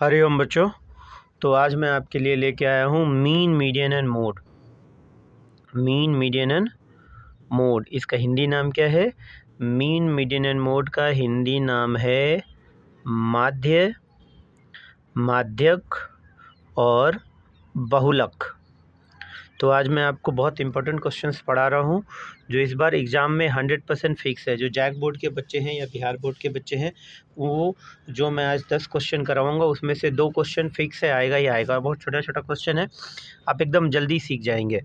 हरिओम बच्चों। तो आज मैं आपके लिए लेके आया हूँ mean median and mode. Mean median and mode इसका हिंदी नाम क्या है? मीन मीडियन एंड मोड का हिंदी नाम है माध्य, माध्यक और बहुलक। तो आज मैं आपको बहुत इंपॉर्टेंट क्वेश्चंस पढ़ा रहा हूँ जो इस बार एग्ज़ाम में 100% फिक्स है। जो जैक बोर्ड के बच्चे हैं या बिहार बोर्ड के बच्चे हैं, वो जो मैं आज 10 क्वेश्चन करवाऊँगा उसमें से 2 क्वेश्चन फिक्स है, आएगा ही आएगा। बहुत छोटा छोटा क्वेश्चन है, आप एकदम जल्दी सीख जाएंगे।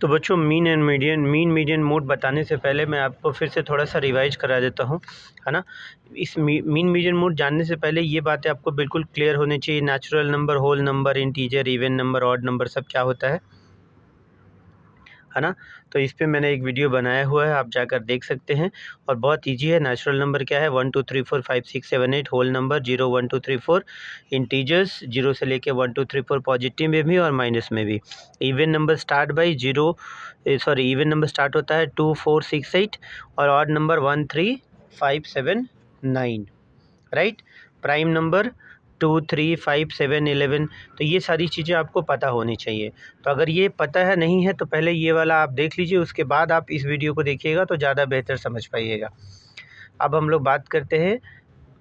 तो बच्चों, मीन मीडियन मोड बताने से पहले मैं आपको फिर से थोड़ा सा रिवाइज करा देता हूँ, है ना। इस मीन मीडियन मोड जानने से पहले ये बातें आपको बिल्कुल क्लियर होनी चाहिए। Natural number, whole number, integer, even number, odd number, सब क्या होता है ना। तो इस पे मैंने एक वीडियो बनाया हुआ है, आप जाकर देख सकते हैं। और बहुत इजी है। नेचुरल नंबर क्या है? 1 2 3 4 5 6 7 8। Whole number 0 1 2 3 4। इंटीजर्स 0 से लेके 1 2 3 4, पॉजिटिव में भी और माइनस में भी। Even number start by E one number start होता है 2 4 6 8 और odd number 1 3 5 7 9, right. Prime number 2 3 5 7 11। तो ये सारी चीज़ें आपको पता होनी चाहिए। तो अगर ये पता है नहीं है तो पहले ये वाला आप देख लीजिए, उसके बाद आप इस वीडियो को देखिएगा तो ज़्यादा बेहतर समझ पाइएगा। अब हम लोग बात करते हैं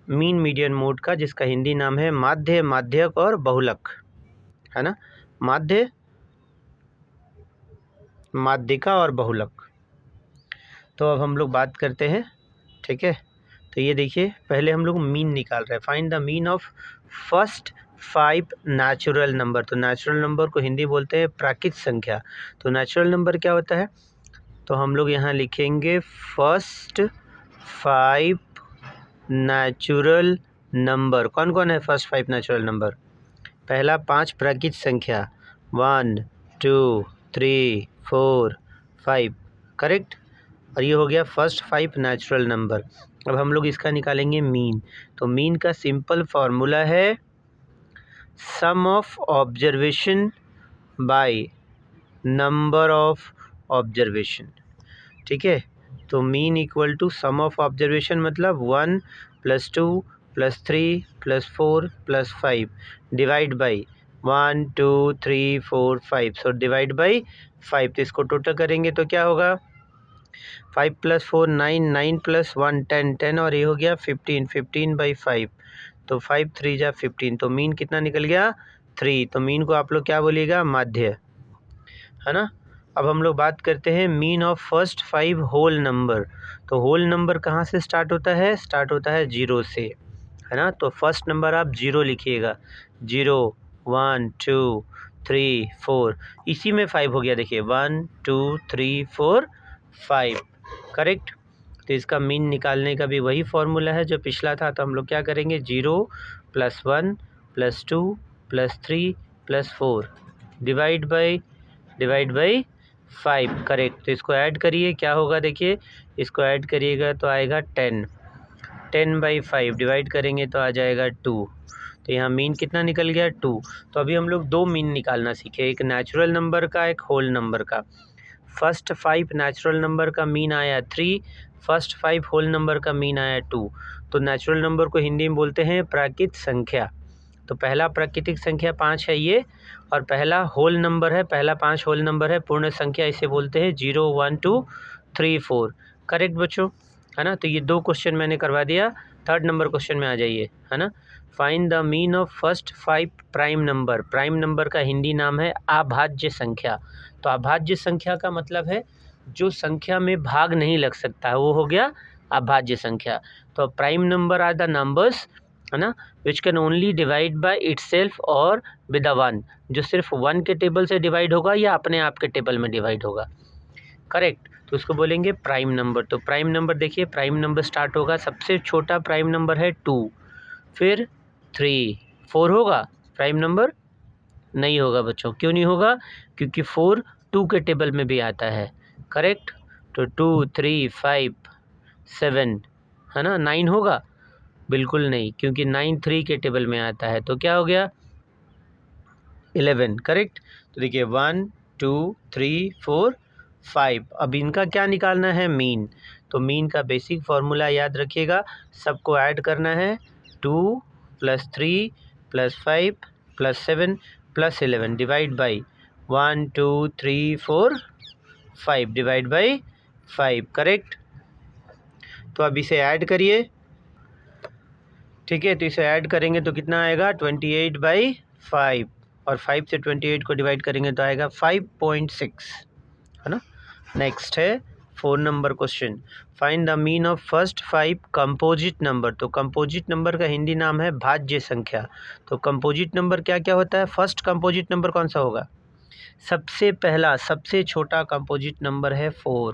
मीन मीडियन मोड का, जिसका हिंदी नाम है माध्य, माध्यक और बहुलक, है ना। माध्य, माध्यिका और बहुलक। तो अब हम लोग बात करते हैं, ठीक है। तो ये देखिए, पहले हम लोग मीन निकाल रहे हैं। Find the mean of first 5 natural number. तो नेचुरल नंबर को हिंदी बोलते हैं प्राकृत संख्या। तो नेचुरल नंबर क्या होता है? तो हम लोग यहाँ लिखेंगे फर्स्ट 5 नेचुरल नंबर। कौन कौन है फर्स्ट 5 नेचुरल नंबर? पहला 5 प्राकृत संख्या, 1 2 3 4 5, करेक्ट। और ये हो गया फर्स्ट 5 नेचुरल नंबर। अब हम लोग इसका निकालेंगे मीन। तो मीन का सिंपल फॉर्मूला है sum of observation by number of observation, ठीक है। तो mean equal to sum of observation, मतलब 1 + 2 + 3 + 4 + 5 divide by 1 2 3 4 5। So divide by 5। तो इसको टोटल करेंगे तो क्या होगा? 5 + 4 9, 9 + 1 10, 10 और ये हो गया 15, 15/5। तो 5 3 जा 15। तो मीन कितना निकल गया? 3। तो मीन को आप लोग क्या बोलिएगा? माध्य, है ना। अब हम लोग बात करते हैं mean of first 5 whole number. तो होल नंबर कहाँ से स्टार्ट होता है? स्टार्ट होता है 0 से, है ना। तो फर्स्ट नंबर आप 0 लिखिएगा। 0 1 2 3 4, इसी में 5 हो गया। देखिए 1 2 3 4 5, करेक्ट। तो इसका मीन निकालने का भी वही फॉर्मूला है जो पिछला था। तो हम लोग क्या करेंगे? 0 + 1 + 2 + 3 + 4 डिवाइड बाई 5, करेक्ट। तो इसको ऐड करिए, क्या होगा? देखिए, इसको ऐड करिएगा तो आएगा 10। 10/5 डिवाइड करेंगे तो आ जाएगा 2। तो यहाँ मीन कितना निकल गया? 2। तो अभी हम लोग 2 मीन निकालना सीखे, एक नेचुरल नंबर का, एक होल नंबर का। फर्स्ट 5 नेचुरल नंबर का मीन आया 3, फर्स्ट 5 होल नंबर का मीन आया 2। तो नेचुरल नंबर को हिंदी में बोलते हैं प्राकृत संख्या। तो पहला प्राकृतिक संख्या 5 है ये, और पहला होल नंबर है, पहला 5 होल नंबर है, पूर्ण संख्या इसे बोलते हैं 0 1 2 3 4, करेक्ट बच्चों, है ना। तो ये 2 क्वेश्चन मैंने करवा दिया। थर्ड नंबर क्वेश्चन में आ जाइए, है ना। Find the mean of first 5 prime number. Prime number का हिंदी नाम है अभाज्य संख्या। तो अभाज्य संख्या का मतलब है जो संख्या में भाग नहीं लग सकता है, वो हो गया अभाज्य संख्या। तो prime numbers are the numbers, है ना, which can only divide by itself और विद अ 1, जो सिर्फ 1 के टेबल से डिवाइड होगा या अपने आप के टेबल में डिवाइड होगा, करेक्ट। तो उसको बोलेंगे प्राइम नंबर। तो प्राइम नंबर देखिए, प्राइम नंबर स्टार्ट होगा, सबसे छोटा प्राइम नंबर है 2, फिर 3 4 होगा प्राइम नंबर? नहीं होगा बच्चों। क्यों नहीं होगा? क्योंकि 4 2 के टेबल में भी आता है, करेक्ट। तो 2 3 5 7, है ना। 9 होगा? बिल्कुल नहीं, क्योंकि 9 3 के टेबल में आता है। तो क्या हो गया? 11, करेक्ट। तो देखिए 1 2 3 4 5। अब इनका क्या निकालना है? मीन। तो मीन का बेसिक फार्मूला याद रखिएगा, सबको ऐड करना है 2 + 3 + 5 + 7 + 11 divide by 1 2 3 4 5 divide by 5, correct. तो अब इसे ऐड करिए, ठीक है। तो इसे ऐड करेंगे तो कितना आएगा 28/5, और 5 से 28 को डिवाइड करेंगे तो आएगा 5.6, है ना। नेक्स्ट है 4 number question, find the mean of first 5 composite number. तो कंपोजिट नंबर का हिंदी नाम है भाज्य संख्या। तो कंपोजिट नंबर क्या क्या होता है? फर्स्ट कंपोजिट नंबर कौन सा होगा? सबसे पहला सबसे छोटा कंपोजिट नंबर है 4।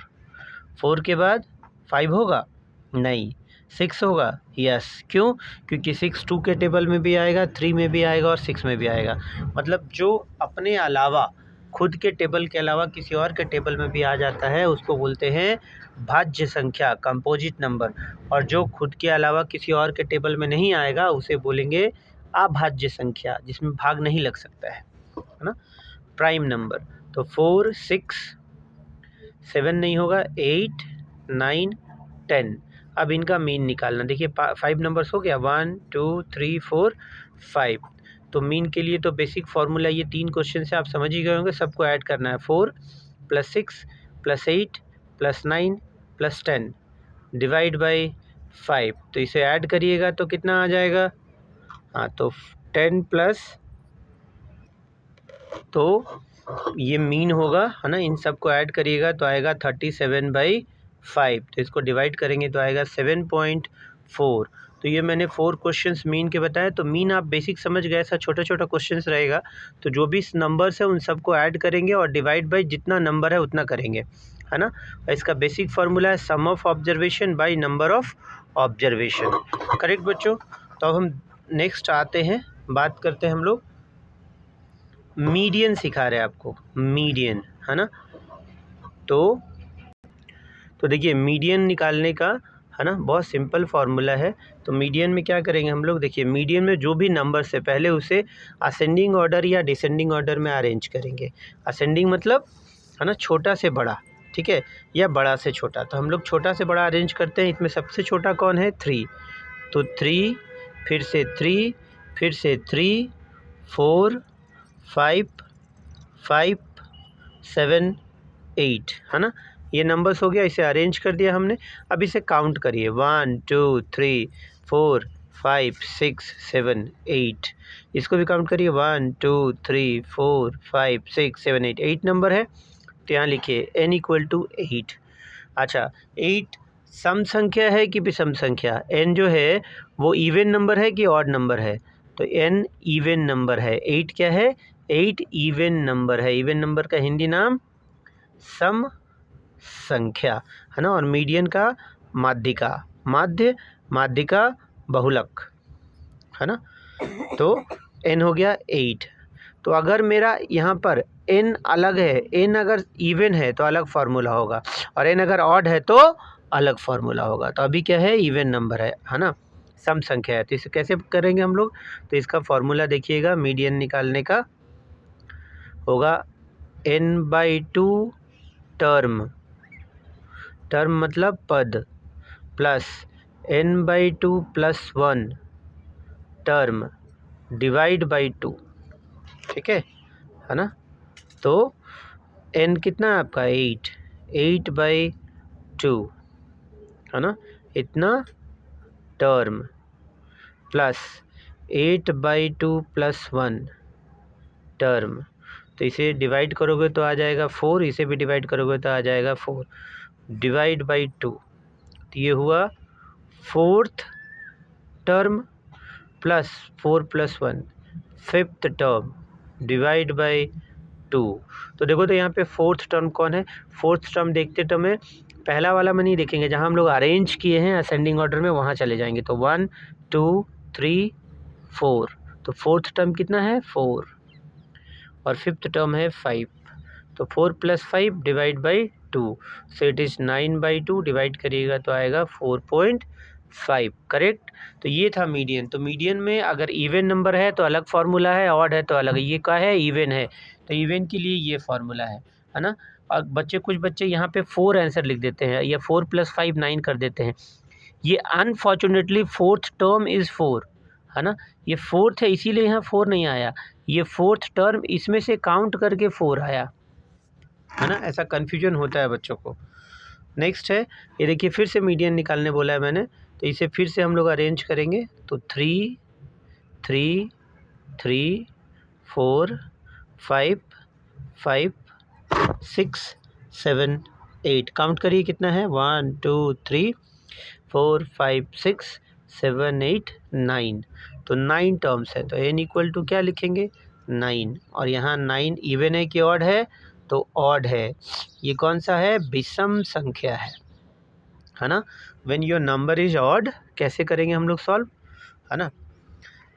4 के बाद 5 होगा? नहीं। 6 होगा? यस। क्यों? क्योंकि 6 2 के टेबल में भी आएगा, 3 में भी आएगा और 6 में भी आएगा। मतलब जो अपने अलावा, खुद के टेबल के अलावा किसी और के टेबल में भी आ जाता है उसको बोलते हैं भाज्य संख्या, कंपोजिट नंबर। और जो खुद के अलावा किसी और के टेबल में नहीं आएगा उसे बोलेंगे अभाज्य संख्या, जिसमें भाग नहीं लग सकता है ना। प्राइम नंबर तो 4 6 7 नहीं होगा, 8 9 10। अब इनका मीन निकालना। देखिए 5 नंबर्स हो गया, 1 2 3 4 5। तो मीन के लिए तो बेसिक फार्मूला ये 3 क्वेश्चन से आप समझ ही गए होंगे। सबको ऐड करना है 4 + 6 + 8 + 9 + 10 डिवाइड बाई 5। तो इसे ऐड करिएगा तो कितना आ जाएगा? हाँ, तो 10 प्लस, तो ये मीन होगा, है ना। इन सबको ऐड करिएगा तो आएगा 37/5। तो इसको डिवाइड करेंगे तो आएगा 7.4। तो ये मैंने 4 क्वेश्चंस मीन के बताए। तो मीन आप बेसिक समझ गए, ऐसा छोटा छोटा क्वेश्चंस रहेगा। तो जो भी नंबर्स है उन सबको ऐड करेंगे और डिवाइड बाई जितना नंबर है उतना करेंगे, है ना। इसका बेसिक फार्मूला है sum of observation by number of observation, correct बच्चों। तो अब हम नेक्स्ट आते हैं, बात करते हैं हम लोग मीडियन सिखा रहे हैं आपको, मीडियन, है ना। तो देखिए मीडियन निकालने का, है ना, बहुत सिंपल फार्मूला है। तो मीडियन में क्या करेंगे हम लोग? देखिए मीडियन में जो भी नंबर से पहले उसे असेंडिंग ऑर्डर या डिसेंडिंग ऑर्डर में अरेंज करेंगे। असेंडिंग मतलब, है ना, छोटा से बड़ा, ठीक है, या बड़ा से छोटा। तो हम लोग छोटा से बड़ा अरेंज करते हैं। इसमें सबसे छोटा कौन है? 3। तो 3, फिर से 3, फिर से 3 4 5 5 7 8, है ना। ये नंबर्स हो गया, इसे अरेंज कर दिया हमने। अब इसे काउंट करिए 1 2 3 4 5 6 7 8। इसको भी काउंट करिए 1 2 3 4 5 6 7 8। 8 नंबर है तो यहाँ लिखिए n = 8। अच्छा, 8 सम संख्या है कि विषम संख्या? n जो है वो इवन नंबर है कि ऑड नंबर है? तो n इवन नंबर है। 8 क्या है? 8 इवन नंबर है। इवन नंबर का हिंदी नाम सम संख्या, है ना। और मीडियन का माध्यिका, माध्यिका बहुलक, है ना। तो n हो गया 8। तो अगर मेरा यहाँ पर n अलग है, n अगर इवन है तो अलग फार्मूला होगा, और n अगर ऑड है तो अलग फार्मूला होगा। तो अभी क्या है? इवन नंबर है ना, सम संख्या है। तो इसे कैसे करेंगे हम लोग? तो इसका फार्मूला देखिएगा, मीडियन निकालने का होगा n/2 टर्म, टर्म मतलब पद, plus n/2 + 1 term divide by 2, ठीक है ना। तो n कितना है आपका? 8, 8/2, है ना, इतना टर्म, प्लस 8/2 + 1 टर्म। तो इसे डिवाइड करोगे तो आ जाएगा 4, इसे भी डिवाइड करोगे तो आ जाएगा 4 डिवाइड बाई 2। तो ये हुआ 4th term plus 4 + 1 5th term divide by 2। तो देखो, तो यहाँ पे 4th टर्म कौन है? 4th टर्म देखते टर्म में पहला वाला में नहीं देखेंगे, जहाँ हम लोग अरेंज किए हैं असेंडिंग ऑर्डर में वहाँ चले जाएंगे। तो 1 2 3 4। तो 4th टर्म कितना है? 4, और 5th टर्म है 5। तो 4 + 5 divide by 2, so it is 9/2 divide करिएगा तो आएगा 4.5, करेक्ट। तो ये था मीडियन। तो मीडियन में अगर इवन नंबर है तो अलग फार्मूला है, ऑड है तो अलग। ये क्या है? इवन है, तो इवन के लिए ये फार्मूला है ना। बच्चे कुछ बच्चे यहाँ पे 4 आंसर लिख देते हैं या 4 + 5 9 कर देते हैं। ये अनफॉर्चुनेटली फोर्थ टर्म इज़ 4, है ना, ये फोर्थ है इसीलिए यहाँ 4 नहीं आया, ये फोर्थ टर्म इसमें से काउंट करके 4 आया, है ना, ऐसा कन्फ्यूजन होता है बच्चों को। नेक्स्ट है, ये देखिए फिर से मीडियन निकालने बोला है मैंने, तो इसे फिर से हम लोग अरेंज करेंगे, तो 3 3 3 4 5 5 6 7 8, काउंट करिए कितना है, 1 2 3 4 5 6 7 8 9, तो 9 टर्म्स है, तो n इक्वल टू क्या लिखेंगे 9, और यहाँ 9 इवन है कि ऑड है, तो ऑड है। ये कौन सा है, विषम संख्या है ना। When your number is odd कैसे करेंगे हम लोग सॉल्व, है ना।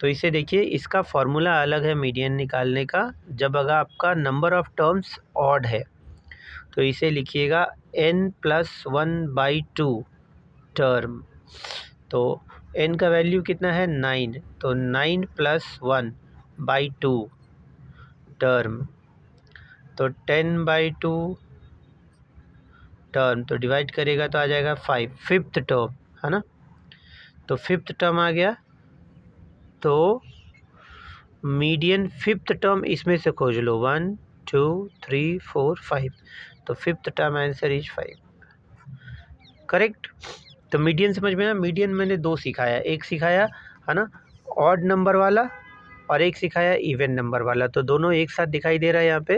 तो इसे देखिए, इसका फॉर्मूला अलग है मीडियन निकालने का, जब अगर आपका नंबर ऑफ टर्म्स ऑड है तो इसे लिखिएगा n+1/2 टर्म, तो n का वैल्यू कितना है 9, तो 9 + 1/2 टर्म, तो 10/2 टर्म, तो डिवाइड करेगा तो आ जाएगा 5, फिफ्थ टर्म, है ना, तो फिफ्थ टर्म आ गया, तो मीडियन फिफ्थ टर्म इसमें से खोज लो, 1 2 3 4 5, तो fifth term answer is 5, correct. तो मीडियन समझ में आया, मीडियन मैंने 2 सिखाया, एक सिखाया है ना ऑड नंबर वाला, और एक सिखाया इवन नंबर वाला, तो दोनों एक साथ दिखाई दे रहा है यहाँ पे,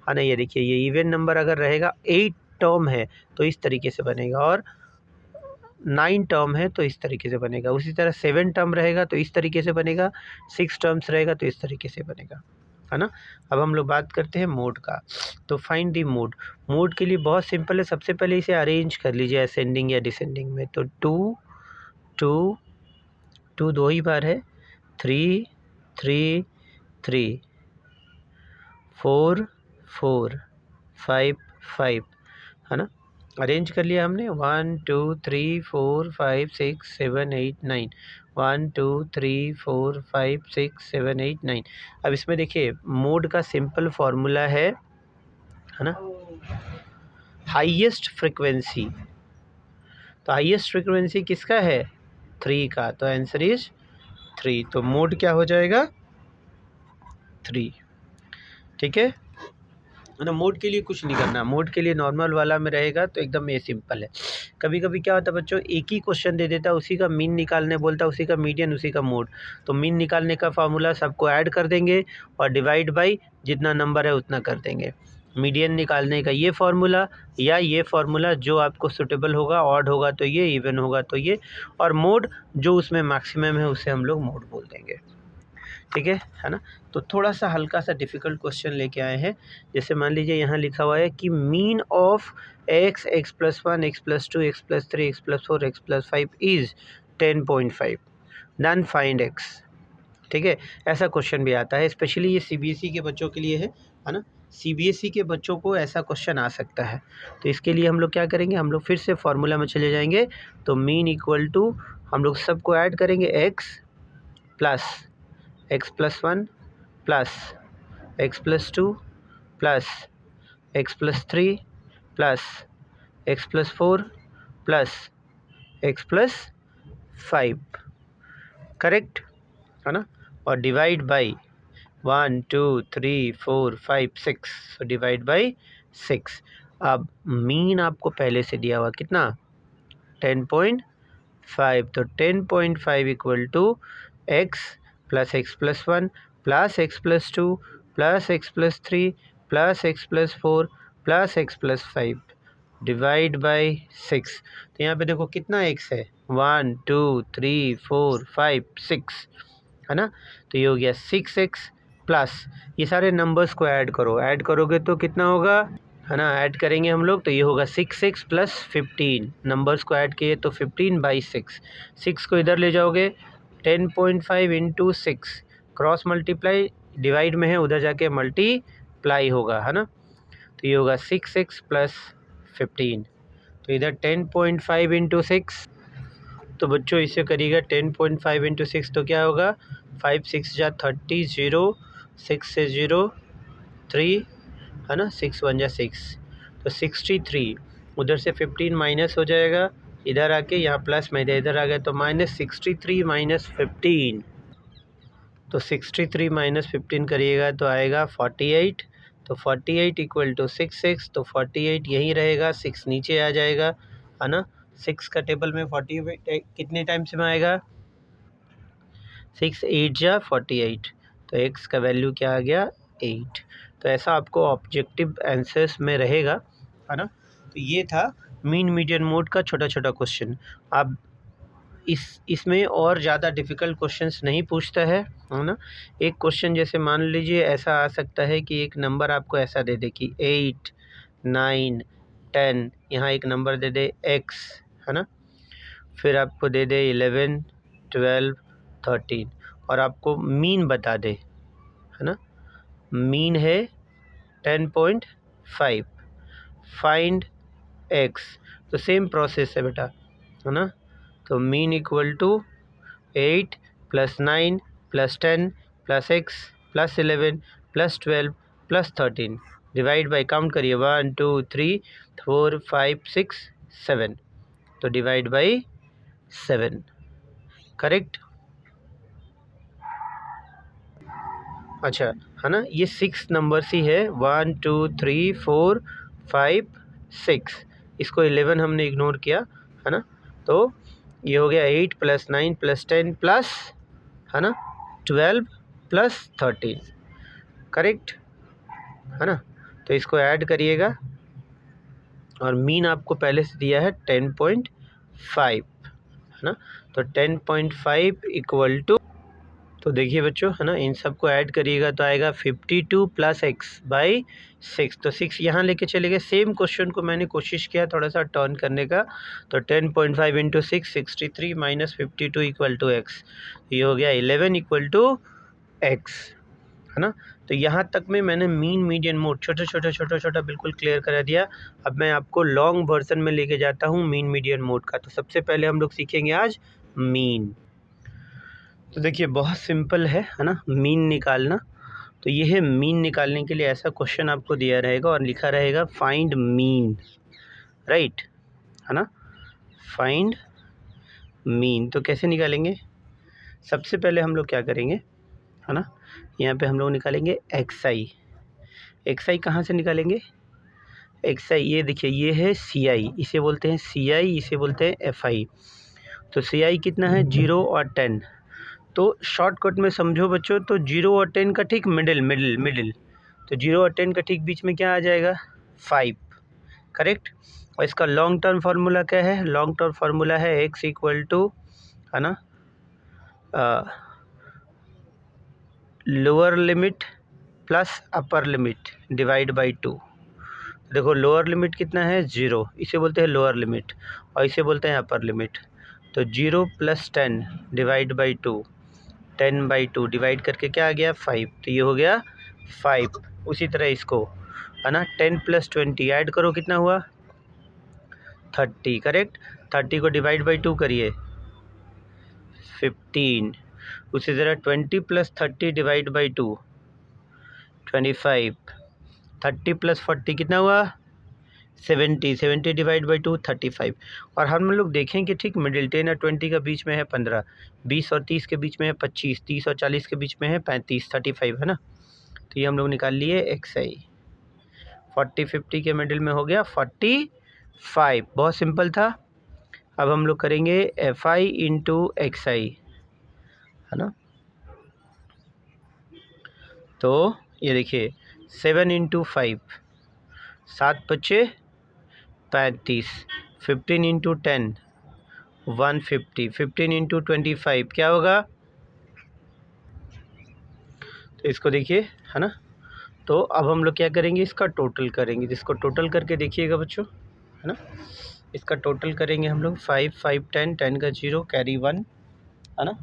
है ना। ये देखिए, ये इवन नंबर अगर रहेगा 8 टर्म है तो इस तरीके से बनेगा, और 9 टर्म है तो इस तरीके से बनेगा, उसी तरह 7 टर्म रहेगा तो इस तरीके से बनेगा, 6 टर्म्स रहेगा तो इस तरीके से बनेगा, है ना। अब हम लोग बात करते हैं मोड का, तो फाइंड दी मोड। मोड के लिए बहुत सिंपल है, सबसे पहले इसे अरेंज कर लीजिए असेंडिंग या डिसेंडिंग में, तो 2 2 2 2 ही बार है, 3 3 3 4 4 5 5, है ना, अरेंज कर लिया हमने, 1 2 3 4 5 6 7 8 9, 1 2 3 4 5 6 7 8 9। अब इसमें देखिए मोड का सिंपल फॉर्मूला है ना, हाईएस्ट फ्रिक्वेंसी, तो हाईएस्ट फ्रिक्वेंसी किसका है 3 का, तो आंसर इज 3, तो मोड क्या हो जाएगा 3, ठीक है ना। मोड के लिए कुछ नहीं करना, मोड के लिए नॉर्मल वाला में रहेगा तो एकदम ये सिंपल है। कभी कभी क्या होता है बच्चों, एक ही क्वेश्चन दे देता है, उसी का मीन निकालने बोलता है, उसी का मीडियन उसी का मोड, तो मीन निकालने का फार्मूला सबको ऐड कर देंगे और डिवाइड बाई जितना नंबर है उतना कर देंगे। मीडियन निकालने का ये फार्मूला या ये फार्मूला जो आपको सूटेबल होगा, ऑड होगा तो ये, इवन होगा तो ये, और मोड जो उसमें मैक्सिमम है उसे हम लोग मोड बोल देंगे, ठीक है ना। तो थोड़ा सा हल्का सा डिफ़िकल्ट क्वेश्चन लेके आए हैं, जैसे मान लीजिए यहाँ लिखा हुआ है कि mean of x, x+1, x+2, x+3, x+4, x+5 is 10.5, then find x, ठीक है। ऐसा क्वेश्चन भी आता है, स्पेशली ये सीबीएसई के बच्चों के लिए है ना, सीबीएसई के बच्चों को ऐसा क्वेश्चन आ सकता है। तो इसके लिए हम लोग क्या करेंगे, हम लोग फिर से फार्मूला में चले जाएंगे, तो मीन इक्वल टू हम लोग सबको ऐड करेंगे, x plus x+1 plus x+2 plus x+3 plus x+4 plus x+5, correct है ना, और divide by 1 2 3 4 5 6, so divide by 6। अब मीन आपको पहले से दिया हुआ कितना 10.5, तो 10.5 equal to x plus x+1 plus x+2 plus x+3 plus x+4 plus x+5 divide by 6। तो यहाँ पे देखो कितना x है 1 2 3 4 5 6, है ना, तो ये हो गया 6x प्लस ये सारे नंबर्स को ऐड करो, ऐड करोगे तो कितना होगा, है ना, ऐड करेंगे हम लोग तो ये होगा 6x प्लस 15, नंबर्स को ऐड किए तो 15/6, 6 को इधर ले जाओगे 10.5 इंटू 6, क्रॉस मल्टीप्लाई, डिवाइड में है उधर जाके मल्टीप्लाई होगा, है ना, तो ये होगा 6x प्लस 15, तो इधर 10.5 इंटू 6, तो बच्चों इसे करिएगा 10.5 इंटू 6, तो क्या होगा 5 6 जा 30, 0 6 से 0 3, है ना, 6 1 जा 6, तो 63, उधर से 15 माइनस हो जाएगा, इधर आके यहाँ प्लस में इधर आ गया, तो -63 माइनस 15, तो 63 माइनस 15 करिएगा तो आएगा 48, तो 48 इक्वल टू 6 तो 48 यहीं रहेगा, 6 नीचे आ जाएगा, है ना। 6 का टेबल में 48 कितने टाइम्स में आएगा, 6 8 जा 48, तो x का वैल्यू क्या आ गया 8। तो ऐसा आपको ऑब्जेक्टिव आंसर्स में रहेगा, है ना। तो ये था मीन मीडियन मोड का छोटा छोटा क्वेश्चन। आप इसमें और ज़्यादा डिफ़िकल्ट क्वेश्चंस नहीं पूछता है ना। एक क्वेश्चन जैसे मान लीजिए ऐसा आ सकता है कि एक नंबर आपको ऐसा दे दे कि 8 9 10, यहाँ एक नंबर दे दे x, है ना, फिर आपको दे दे 11 12 13 और आपको मीन बता दे, है ना। मीन है 10.5, फाइंड x, तो सेम प्रोसेस है बेटा, है ना। तो mean equal to 8 + 9 + 10 + x + 11 + 12 + 13, divide by, count करिए 1 2 3 4 5 6 7, तो डिवाइड बाई 7, करेक्ट। अच्छा, है ना, ये 6 नंबर्स ही है, 1 2 3 4 5 6, इसको 11 हमने इग्नोर किया, है ना। तो ये हो गया 8 + 9 + 10 प्लस, है ना, 12 + 13, करेक्ट, है ना। तो इसको ऐड करिएगा और मीन आपको पहले से दिया है 10.5, है ना। तो 10.5 इक्वल टू, तो देखिए बच्चों, है ना, इन सबको ऐड करिएगा तो आएगा 52 + x/6, तो 6 यहाँ लेके चले गए। सेम क्वेश्चन को मैंने कोशिश किया थोड़ा सा टर्न करने का, तो 10.5 × 6 63 - 52 = x, ये हो गया 11 = x, है ना। तो यहाँ तक में मैंने मीन मीडियन मोड छोटा बिल्कुल क्लियर करा दिया। अब मैं आपको लॉन्ग वर्जन में लेके जाता हूँ मीन मीडियन मोड का। तो सबसे पहले हम लोग सीखेंगे आज मीन। तो देखिए बहुत सिंपल है ना, मीन निकालना। तो ये है मीन निकालने के लिए ऐसा क्वेश्चन आपको दिया रहेगा और लिखा रहेगा फाइंड मीन, राइट, है ना, फाइंड मीन। तो कैसे निकालेंगे, सबसे पहले हम लोग क्या करेंगे, है ना, यहाँ पे हम लोग निकालेंगे xi। xi कहाँ से निकालेंगे, xi ये देखिए, ये है ci, इसे बोलते हैं ci, इसे बोलते हैं fi। तो ci कितना है 0 और 10, तो शॉर्टकट में समझो बच्चों, तो 0 और 10 का ठीक मिडिल, तो 0 और 10 का ठीक बीच में क्या आ जाएगा 5, करेक्ट। और इसका लॉन्ग टर्म फार्मूला क्या है, लॉन्ग टर्म फार्मूला है x = है ना lower limit plus upper limit divide by 2। देखो लोअर लिमिट कितना है 0, इसे बोलते हैं लोअर लिमिट और इसे बोलते हैं अपर लिमिट। तो 0 + 10 डिवाइड बाई 2, 10/2 डिवाइड करके क्या आ गया 5, तो ये हो गया 5। उसी तरह इसको, है ना, 10 + 20 ऐड करो, कितना हुआ 30, करेक्ट। 30 को डिवाइड बाई 2 करिए 15। उसी तरह 20 + 30 डिवाइड बाई 2 25। 30 + 40 कितना हुआ 70, 70 डिवाइड बाई 2 35। और हम लोग देखें कि ठीक मिडिल 10 और 20 के बीच में है 15, 20 और 30 के बीच में है 25, 30 और 40 के बीच में है 35, 35, है ना। तो ये हम लोग निकाल लिए xi। 40 50 के मिडिल में हो गया 45, बहुत सिंपल था। अब हम लोग करेंगे fi × xi, है ना। तो ये देखिए 7 × 5, 7 × 5 35, 15 × 10 150, 15 × 25 क्या होगा, तो इसको देखिए, है ना। तो अब हम लोग क्या करेंगे, इसका टोटल करेंगे, जिसको टोटल करके देखिएगा बच्चों, है ना। इसका टोटल करेंगे हम लोग 5 5 10, 10 का 0 कैरी 1, है ना।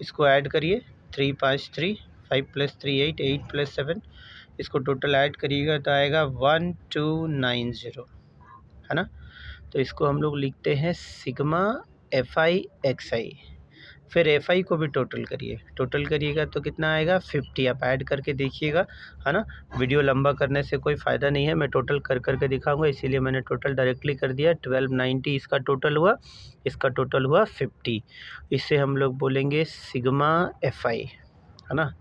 इसको ऐड करिए 3 5 3, 5 + 3 8, 8 + 7, इसको टोटल ऐड करिएगा तो आएगा 1290, है ना। तो इसको हम लोग लिखते हैं सिग्मा fi xi। फिर FI को भी टोटल करिए, टोटल करिएगा तो कितना आएगा 50। आप ऐड करके देखिएगा, है ना। वीडियो लंबा करने से कोई फ़ायदा नहीं है, मैं टोटल कर करके दिखाऊंगा, इसीलिए मैंने टोटल डायरेक्टली कर दिया। 1290 इसका टोटल हुआ, इसका टोटल हुआ 50। इससे हम लोग बोलेंगे सिग्मा FI, है ना।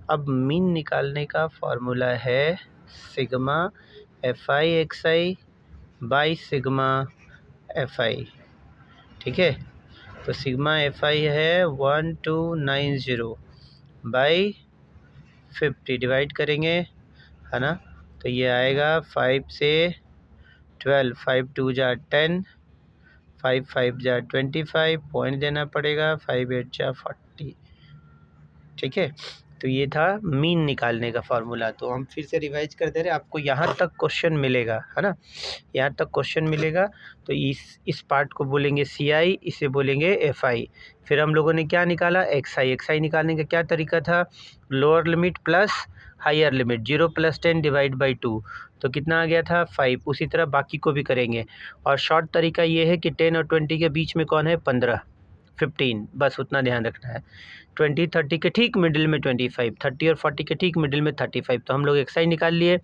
अब मीन निकालने का फॉर्मूला है sigma FI XI by sigma FI, ठीक है। तो सिग्मा FI है 1290 बाई 50 डिवाइड करेंगे, है ना। तो ये आएगा 5 से 12, 5 2 जा 10, 5 5 जा 25, पॉइंट देना पड़ेगा, 5 8 जा 40, ठीक है। तो ये था मीन निकालने का फार्मूला। तो हम फिर से रिवाइज कर दे रहे हैं, आपको यहाँ तक क्वेश्चन मिलेगा, है ना, यहाँ तक क्वेश्चन मिलेगा। तो इस पार्ट को बोलेंगे CI, इसे बोलेंगे FI। फिर हम लोगों ने क्या निकाला, XI निकालने का क्या तरीका था, lower limit plus higher limit, 0 + 10 divide by 2, तो कितना आ गया था 5। उसी तरह बाकी को भी करेंगे। और शॉर्ट तरीका ये है कि 10 और 20 के बीच में कौन है, 15 15, बस उतना ध्यान रखना है। 20 30 के ठीक मिडिल में 25, 30 और 40 के ठीक मिडिल में 35। तो हम लोग XI निकाल लिए।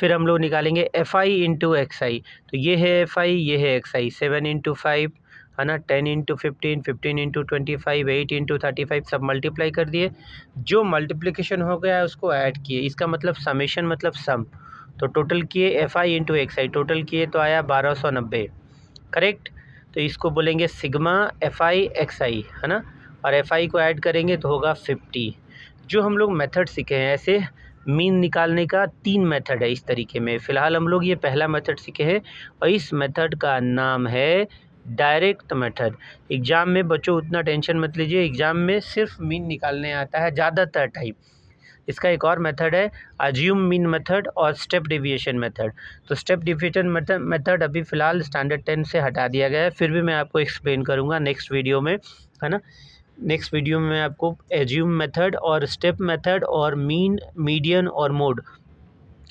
फिर हम लोग निकालेंगे FI इंटू XI। तो ये है FI, ये है XI। 7 × 5, है ना, 10 × 15, 15 × 25, 8 × 35, सब मल्टीप्लाई कर दिए। जो मल्टीप्लिकेशन हो गया है उसको ऐड किए, इसका मतलब समेशन मतलब सम। तो टोटल किए FI इंटू XI, टोटल किए तो आया 1290, करेक्ट। तो इसको बोलेंगे सिग्मा FI XI, है ना। और FI को ऐड करेंगे तो होगा 50। जो हम लोग मेथड सीखे हैं, ऐसे मीन निकालने का 3 मेथड है इस तरीके में। फ़िलहाल हम लोग ये पहला मेथड सीखे हैं और इस मेथड का नाम है डायरेक्ट मेथड। एग्ज़ाम में बच्चों उतना टेंशन मत लीजिए, एग्ज़ाम में सिर्फ मीन निकालने आता है ज़्यादातर टाइम। इसका एक और मेथड है अज्यूम मीन मेथड और स्टेप डेविएशन मेथड। तो स्टेप डेविएशन मेथड अभी फ़िलहाल स्टैंडर्ड 10 से हटा दिया गया है, फिर भी मैं आपको एक्सप्लेन करूँगा नेक्स्ट वीडियो में, है ना। नेक्स्ट वीडियो में मैं आपको एज्यूम मेथड और स्टेप मेथड और मीन, मीडियन और मोड,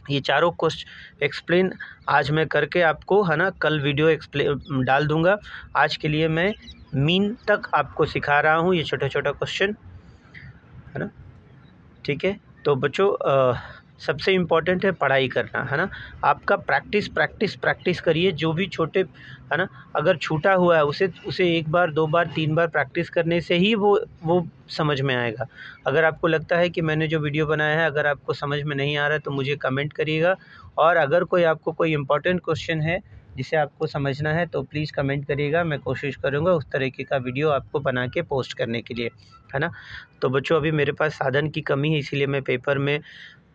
ये चारों क्वेश्चन एक्सप्लेन आज मैं करके आपको, है ना, कल वीडियो एक्सप्लेन डाल दूंगा। आज के लिए मैं मीन तक आपको सिखा रहा हूँ, ये छोटा छोटा क्वेश्चन, है ना, ठीक है। तो बच्चों सबसे इम्पॉर्टेंट है पढ़ाई करना, है ना। आपका प्रैक्टिस प्रैक्टिस प्रैक्टिस करिए, जो भी छोटे, है ना, अगर छूटा हुआ है उसे 1 बार 2 बार 3 बार प्रैक्टिस करने से ही वो समझ में आएगा। अगर आपको लगता है कि मैंने जो वीडियो बनाया है अगर आपको समझ में नहीं आ रहा है तो मुझे कमेंट करिएगा। और अगर आपको कोई इम्पोर्टेंट क्वेश्चन है जिसे आपको समझना है तो प्लीज़ कमेंट करिएगा, मैं कोशिश करूँगा उस तरीके का वीडियो आपको बना के पोस्ट करने के लिए, है ना। तो बच्चों अभी मेरे पास साधन की कमी है, इसीलिए मैं पेपर में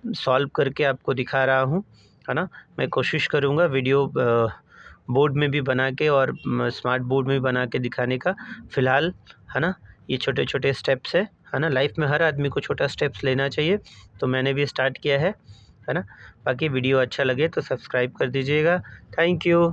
सॉल्व करके आपको दिखा रहा हूँ, है ना। मैं कोशिश करूँगा वीडियो बोर्ड में भी बना के और स्मार्ट बोर्ड में भी बना के दिखाने का। फ़िलहाल, है ना, ये छोटे छोटे स्टेप्स है ना। लाइफ में हर आदमी को छोटा स्टेप्स लेना चाहिए, तो मैंने भी स्टार्ट किया है ना। बाकी वीडियो अच्छा लगे तो सब्सक्राइब कर दीजिएगा। Thank you.